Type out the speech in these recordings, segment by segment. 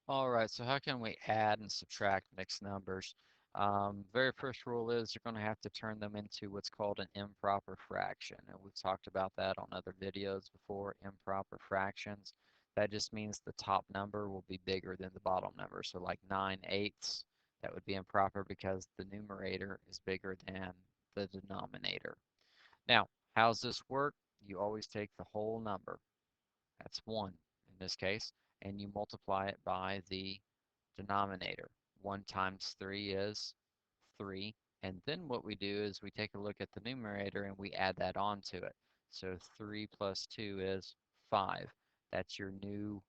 All right, so how can we add and subtract mixed numbers? Very first rule is you're going to have to turn them into what's called an improper fraction. And we've talked about that on other videos before, improper fractions. That just means the top number will be bigger than the bottom number. So like 9/8, that would be improper because the numerator is bigger than the denominator. Now, how's this work? You always take the whole number, that's 1 in this case, and you multiply it by the denominator. 1 times 3 is 3. And then what we do is we take a look at the numerator and we add that on to it. So 3 plus 2 is 5. That's your new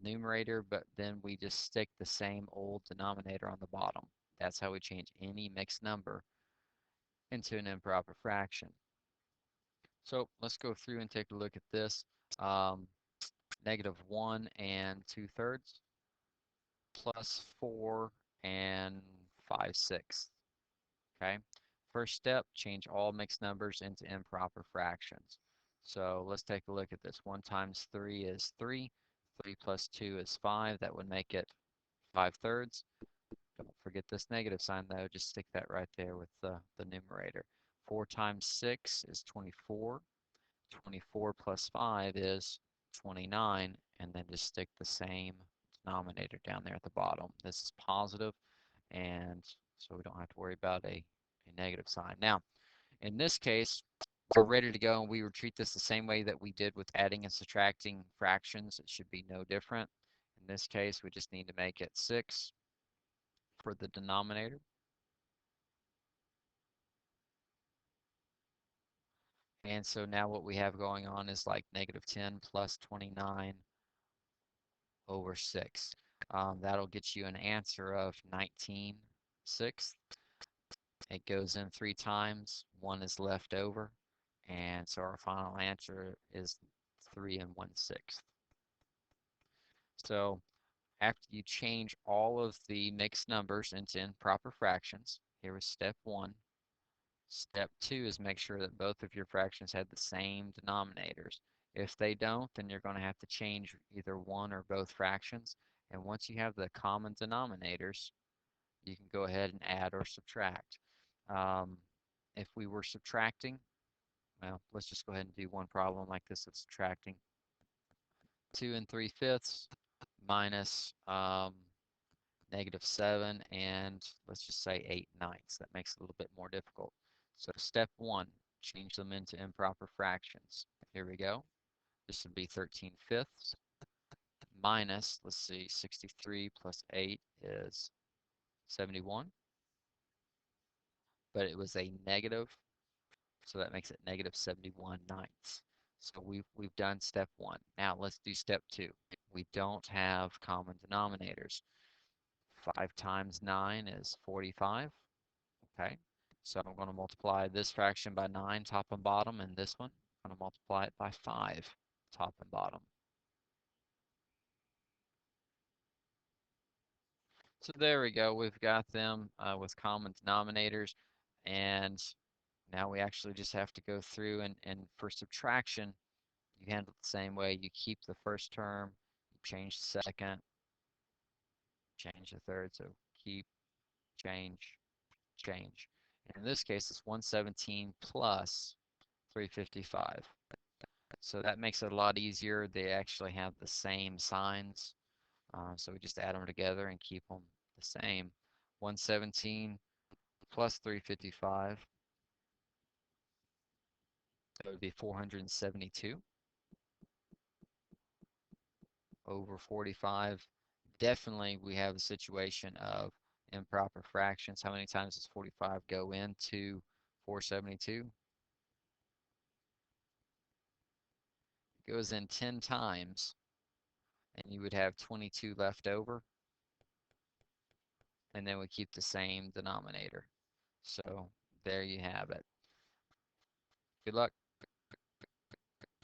numerator, but then we just stick the same old denominator on the bottom. That's how we change any mixed number into an improper fraction. So let's go through and take a look at this. Um, -1 2/3 +4 5/6. Okay. First step, change all mixed numbers into improper fractions. So let's take a look at this. 1 times 3 is 3. 3 plus 2 is 5. That would make it 5/3. Don't forget this negative sign though. Just stick that right there with the numerator. 4 times 6 is 24. 24 plus 5 is 29, and then just stick the same denominator down there at the bottom. This is positive, and so we don't have to worry about a negative sign. Now, in this case, we're ready to go, and we would treat this the same way that we did with adding and subtracting fractions. It should be no different. In this case, we just need to make it 6 for the denominator. And so now what we have going on is like -10 plus 29 over 6. That'll get you an answer of 19/6. It goes in 3 times, 1 is left over, and so our final answer is 3 1/6. So after you change all of the mixed numbers into improper fractions, here was step 1. Step 2 is make sure that both of your fractions have the same denominators. If they don't, then you're going to have to change either one or both fractions. And once you have the common denominators, you can go ahead and add or subtract. Um, if we were subtracting, well, let's just go ahead and do one problem like this of subtracting. 2 3/5 minus -7 and let's just say 8/9. That makes it a little bit more difficult. So step 1, change them into improper fractions. Here we go. This would be 13/5 minus, let's see, 63 plus 8 is 71. But it was a negative, so that makes it -71/9. So we've done step 1. Now let's do step 2. We don't have common denominators. 5 times 9 is 45. Okay, so I'm going to multiply this fraction by 9, top and bottom, and this one, I'm going to multiply it by 5, top and bottom. So there we go. We've got them with common denominators, and now we actually just have to go through and for subtraction, you handle it the same way. You keep the first term, you change the second, change the third, so keep, change, change. And in this case, it's 117 plus 355. So that makes it a lot easier. They actually have the same signs. So we just add them together and keep them the same. 117 plus 355, that would be 472 over 45. Definitely we have a situation of improper fractions. How many times does 45 go into 472? It goes in 10 times, and you would have 22 left over, and then we keep the same denominator. So there you have it. Good luck.